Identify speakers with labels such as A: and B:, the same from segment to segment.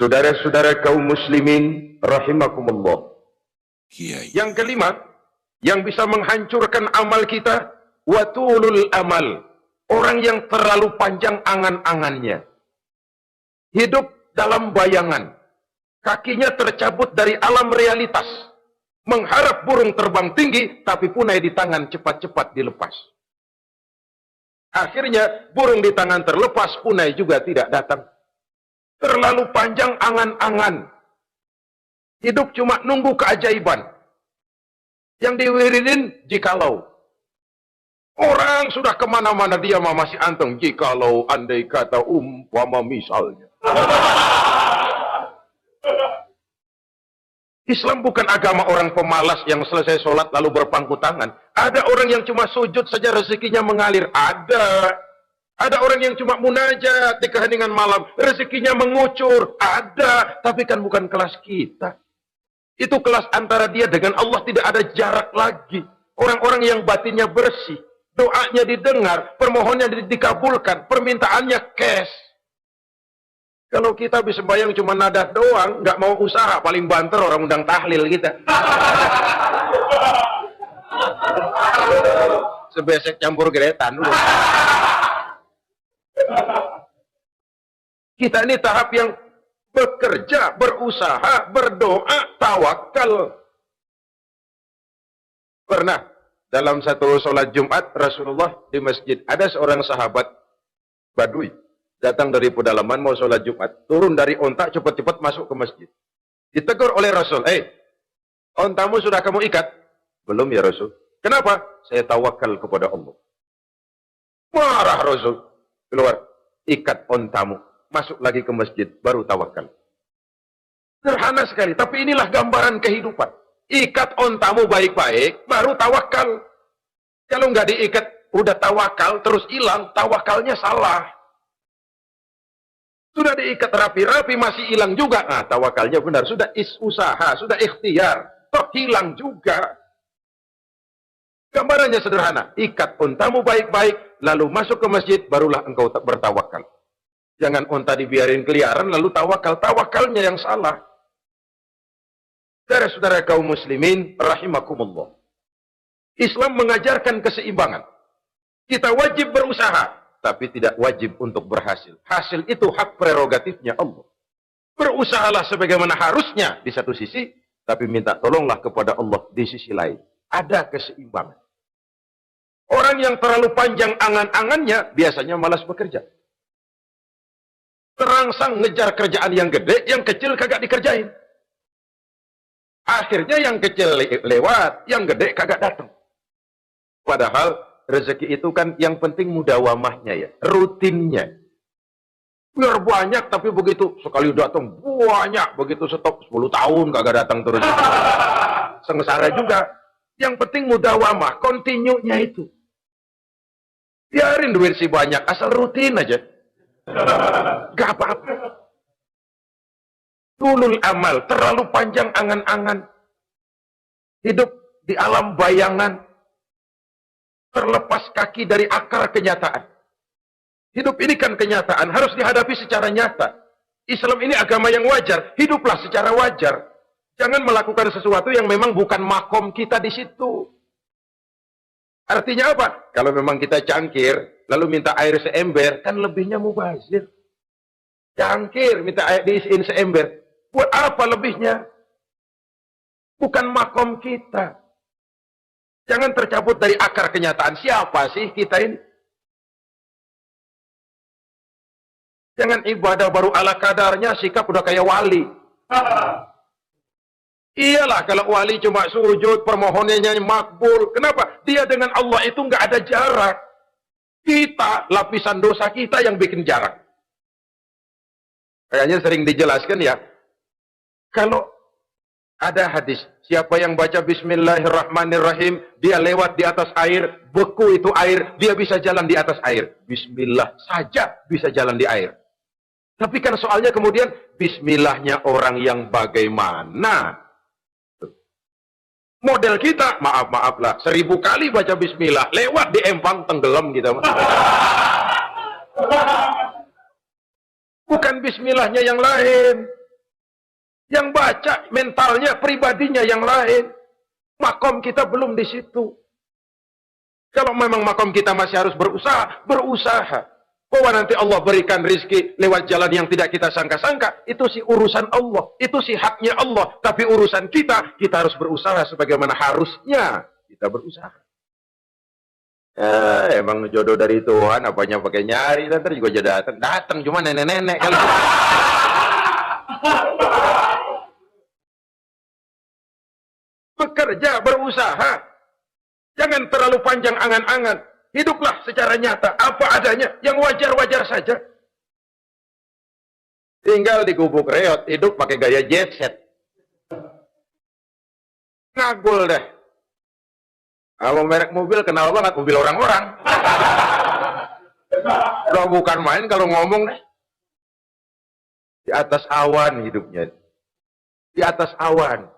A: Saudara-saudara kaum muslimin rahimakumullah. Yang kelima, yang bisa menghancurkan amal kita, watulul amal. Orang yang terlalu panjang angan-angannya. Hidup dalam bayangan. Kakinya tercabut dari alam realitas. Mengharap burung terbang tinggi, tapi punai di tangan cepat-cepat dilepas. Akhirnya burung di tangan terlepas, punai juga tidak datang. Terlalu panjang angan-angan. Hidup cuma nunggu keajaiban. Yang diwiridin jikalau. Orang sudah kemana-mana, dia masih anteng. Jikalau, andai kata, umpama misalnya. Islam bukan agama orang pemalas yang selesai sholat lalu berpangku tangan. Ada orang yang cuma sujud saja rezekinya mengalir. Ada orang yang cuma munajat di keheningan malam, rezekinya mengucur. Ada, tapi kan bukan kelas kita. Itu kelas antara dia dengan Allah, tidak ada jarak lagi. Orang-orang yang batinnya bersih, doanya didengar, permohonannya dikabulkan, permintaannya cash. Kalau kita bisa bayang cuma nadat doang, nggak mau usaha, paling banter orang undang tahlil kita. Sebesek campur geretan. Kita ini tahap yang bekerja, berusaha, berdoa, tawakal. Pernah dalam satu sholat Jumat Rasulullah di masjid, ada seorang sahabat Badui datang dari pedalaman mau sholat Jumat, turun dari onta cepat-cepat masuk ke masjid. Ditegur oleh Rasul, ontamu sudah kamu ikat? Belum ya Rasul. Kenapa? Saya tawakal kepada Allah. Marah Rasul. Keluar, ikat ontamu, masuk lagi ke masjid, baru tawakal. Sederhana sekali, tapi inilah gambaran kehidupan. Ikat ontamu baik-baik, baru tawakal. Kalau nggak diikat, udah tawakal, terus hilang, tawakalnya salah. Sudah diikat rapi-rapi, masih hilang juga. Nah, tawakalnya benar, sudah usaha, sudah ikhtiar, toh hilang juga. Gambarannya sederhana, ikat ontamu baik-baik, lalu masuk ke masjid, barulah engkau bertawakal. Jangan onta dibiarin keliaran, lalu tawakal. Tawakalnya yang salah. Saudara-saudara kaum muslimin, rahimakumullah. Islam mengajarkan keseimbangan. Kita wajib berusaha, tapi tidak wajib untuk berhasil. Hasil itu hak prerogatifnya Allah. Berusahalah sebagaimana harusnya di satu sisi, tapi minta tolonglah kepada Allah di sisi lain. Ada keseimbangan. Orang yang terlalu panjang angan-angannya biasanya malas bekerja. Terangsang ngejar kerjaan yang gede, yang kecil kagak dikerjain. Akhirnya yang kecil lewat, yang gede kagak datang. Padahal rezeki itu kan yang penting mudawamahnya ya, rutinnya. Biar banyak, tapi begitu sekali datang banyak, begitu stop 10 tahun kagak datang terus. Sengsara juga. Yang penting mudawamah, kontinunya itu. Biarin duit si banyak, asal rutin aja. Gak apa-apa. Tulul amal, terlalu panjang angan-angan. Hidup di alam bayangan. Terlepas kaki dari akar kenyataan. Hidup ini kan kenyataan, harus dihadapi secara nyata. Islam ini agama yang wajar, hiduplah secara wajar. Jangan melakukan sesuatu yang memang bukan makom kita di situ. Artinya apa? Kalau memang kita cangkir, lalu minta air seember, kan lebihnya mubazir. Cangkir, minta air diisiin seember. Buat apa lebihnya? Bukan makom kita. Jangan tercabut dari akar kenyataan. Siapa sih kita ini? Jangan ibadah baru ala kadarnya, sikap udah kayak wali. Iyalah kalau wali cuma sujud, permohonannya makbul. Kenapa? Dia dengan Allah itu nggak ada jarak. Kita, lapisan dosa kita yang bikin jarak. Kayaknya sering dijelaskan ya. Kalau ada hadis, siapa yang baca Bismillahirrahmanirrahim, dia lewat di atas air, beku itu air, dia bisa jalan di atas air. Bismillah saja bisa jalan di air. Tapi kan soalnya kemudian, Bismillahnya orang yang bagaimana? Model kita, maaf lah, 1000 kali baca Bismillah, lewat di empang tenggelam kita. Bukan Bismillahnya yang lain. Yang baca mentalnya, pribadinya yang lain. Makom kita belum di situ. Kalau memang makom kita masih harus berusaha, berusaha. Bahwa nanti Allah berikan rizki lewat jalan yang tidak kita sangka-sangka. Itu sih urusan Allah. Itu sih haknya Allah. Tapi urusan kita harus berusaha sebagaimana harusnya kita berusaha. Emang jodoh dari Tuhan, apanya pakai nyari, nanti juga jadi datang cuma nenek-nenek kali. Bekerja, berusaha, jangan terlalu panjang angan-angan. Hiduplah secara nyata, apa adanya, yang wajar-wajar saja. Tinggal di gubuk reot, hidup pakai gaya jet set. Ngagul deh. Kalau merek mobil kenal banget, mobil orang-orang. Udah bukan main kalau ngomong deh. Di atas awan hidupnya. Di atas awan.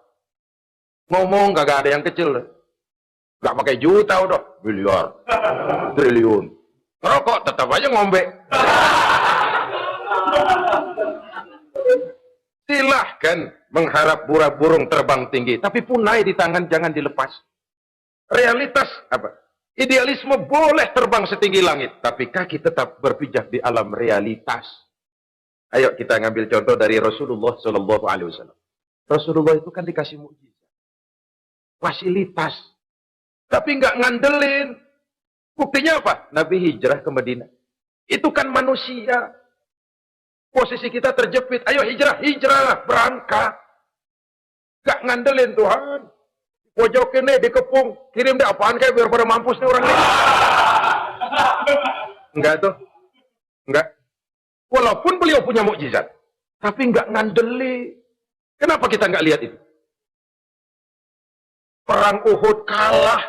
A: Ngomong kagak ada yang kecil. Gak pakai juta udah. Miliar. Triliun. Ngerokok tetap aja ngombe. Silahkan mengharap burung terbang tinggi. Tapi punai di tangan jangan dilepas. Realitas apa? Idealisme boleh terbang setinggi langit, tapi kaki tetap berpijak di alam realitas. Ayo kita ngambil contoh dari Rasulullah Shallallahu Alaihi Wasallam. Rasulullah itu kan dikasih mukjizat, fasilitas, tapi nggak ngandelin. Buktinya apa? Nabi hijrah ke Madinah. Itu kan manusia. Posisi kita terjepit. Ayo hijrah, berangkat. Nggak ngandelin Tuhan. Pojok ini dikepung, kirim deh apaan kayak biar pada mampus nih orang ini. Enggak tuh. Enggak. Walaupun beliau punya mukjizat, tapi enggak ngandeli. Kenapa kita enggak lihat itu? Perang Uhud kalah.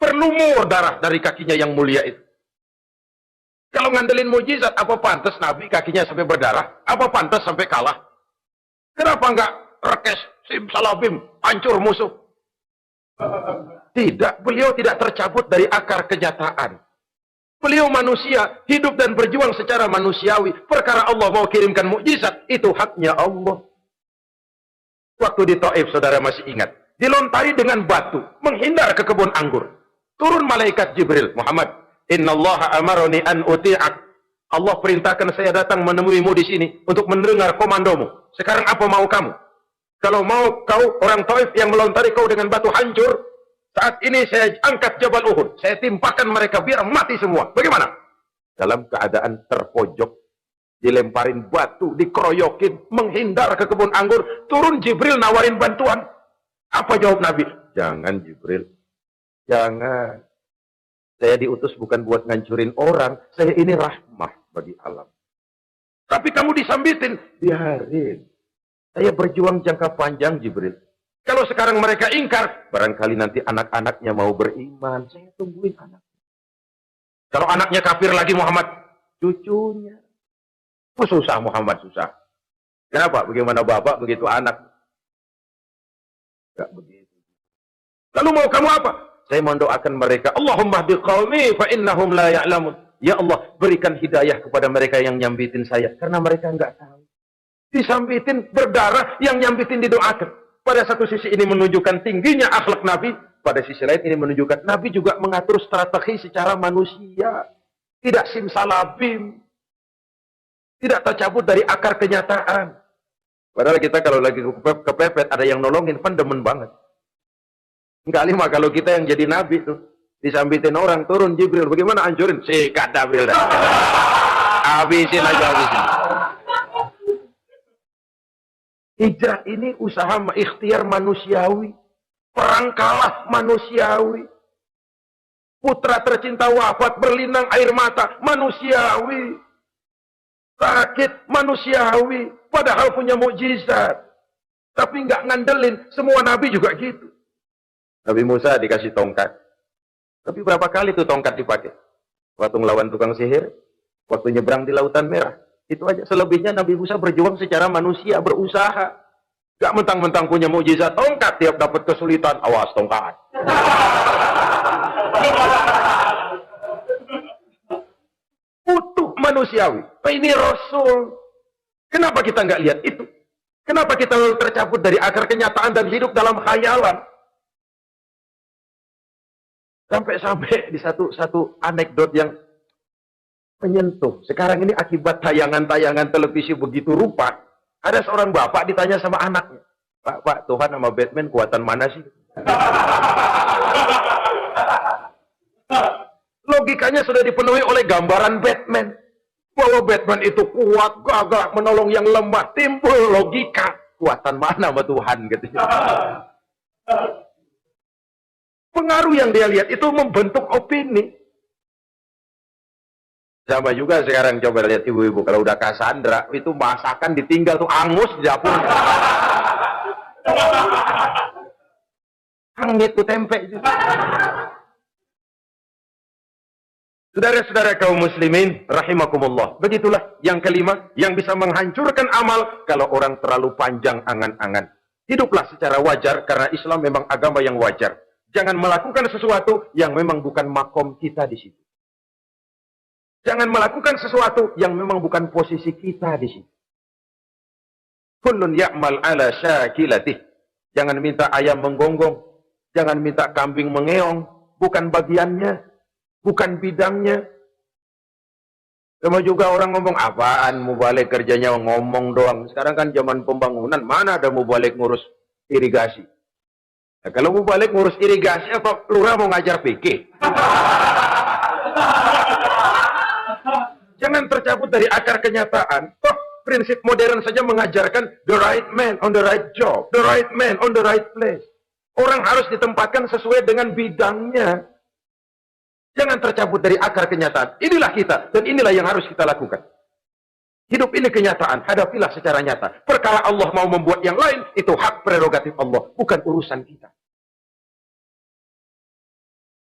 A: Berlumur darah dari kakinya yang mulia itu. Kalau ngandelin mukjizat, apa pantas Nabi kakinya sampai berdarah? Apa pantas sampai kalah? Kenapa enggak rekes, simsalabim, hancur musuh? Tidak, beliau tidak tercabut dari akar kenyataan. Beliau manusia, hidup dan berjuang secara manusiawi. Perkara Allah mau kirimkan mukjizat, itu haknya Allah. Waktu di Taif, saudara masih ingat, dilontari dengan batu, menghindar ke kebun anggur. Turun malaikat Jibril, Muhammad, innallaha amaroni an uti'ak. Allah perintahkan saya datang menemuimu di sini untuk mendengar komandomu. Sekarang apa mau kamu? Kalau mau kau orang Taif yang melontari kau dengan batu hancur, saat ini saya angkat Jabal Uhud, saya timpakan mereka biar mati semua. Bagaimana? Dalam keadaan terpojok, dilemparin batu, dikeroyokin, menghindar ke kebun anggur, turun Jibril nawarin bantuan. Apa jawab Nabi? Jangan Jibril, jangan. Saya diutus bukan buat ngancurin orang, saya ini rahmah bagi alam. Tapi kamu disambitin, biarin. Saya berjuang jangka panjang, Jibril. Kalau sekarang mereka ingkar, barangkali nanti anak-anaknya mau beriman. Saya tungguin anak. Kalau anaknya kafir lagi Muhammad, cucunya. Oh, susah Muhammad, susah. Kenapa? Bagaimana bapak, begitu anak. Enggak begitu. Lalu mau kamu apa? Saya mendoakan mereka. Allahumma hdi qaumi fa innahum la ya'lamun. Ya Allah, berikan hidayah kepada mereka yang nyambitin saya. Karena mereka enggak tahu. Disambitin berdarah, yang nyambitin didoakan. Pada satu sisi ini menunjukkan tingginya akhlak Nabi, pada sisi lain ini menunjukkan Nabi juga mengatur strategi secara manusia, tidak simsalabim, tidak tercabut dari akar kenyataan. Padahal kita kalau lagi kepepet ada yang nolongin, kan demen banget. Enggak lima kalau kita yang jadi Nabi tuh, disambitin orang, turun Jibril, bagaimana hancurin? Sikat Jibril dah. Habisin aja, habisin. Hijrah ini usaha ikhtiar manusiawi. Perang kalah manusiawi. Putra tercinta wafat berlinang air mata manusiawi. Sakit manusiawi. Padahal punya mukjizat. Tapi nggak ngandelin. Semua nabi juga gitu. Nabi Musa dikasih tongkat. Tapi berapa kali tuh tongkat dipakai? Waktu ngelawan tukang sihir. Waktu nyebrang di Lautan Merah. Itu aja. Selebihnya Nabi Musa berjuang secara manusia, berusaha. Gak mentang-mentang punya mukjizat tongkat, tiap dapat kesulitan, awas tongkat. Utuh manusiawi. Ini Rasul. Kenapa kita nggak lihat itu? Kenapa kita tercabut dari akar kenyataan dan hidup dalam khayalan? Sampai di satu anekdot yang menyentuh. Sekarang ini akibat tayangan-tayangan televisi begitu rupa, ada seorang bapak ditanya sama anaknya, Pak, Tuhan sama Batman kuatan mana sih? Logikanya sudah dipenuhi oleh gambaran Batman. Bahwa Batman itu kuat, gagah, menolong yang lemah. Timbul logika. Kuatan mana sama Tuhan? Gitu. Pengaruh yang dia lihat itu membentuk opini. Sama juga sekarang coba lihat ibu-ibu. Kalau udah Cassandra, itu masakan ditinggal tuh angus di dapur. Hangit tuh tempe. Saudara-saudara kaum muslimin, rahimakumullah. Begitulah yang kelima, yang bisa menghancurkan amal kalau orang terlalu panjang angan-angan. Hiduplah secara wajar, karena Islam memang agama yang wajar. Jangan melakukan sesuatu yang memang bukan makom kita di situ. Jangan melakukan sesuatu yang memang bukan posisi kita di situ. Kullun ya'mal ala syakilatih. Jangan minta ayam menggonggong. Jangan minta kambing mengeong. Bukan bagiannya. Bukan bidangnya. Sama juga orang ngomong, apaan mubalik kerjanya ngomong doang. Sekarang kan zaman pembangunan, mana ada mubalik ngurus irigasi. Nah, kalau mubalik ngurus irigasi, apa lurah mau ngajar PK? Jangan tercabut dari akar kenyataan. Toh, prinsip modern saja mengajarkan the right man on the right job. The right man on the right place. Orang harus ditempatkan sesuai dengan bidangnya. Jangan tercabut dari akar kenyataan. Inilah kita, dan inilah yang harus kita lakukan. Hidup ini kenyataan, hadapilah secara nyata. Perkara Allah mau membuat yang lain, itu hak prerogatif Allah, bukan urusan kita.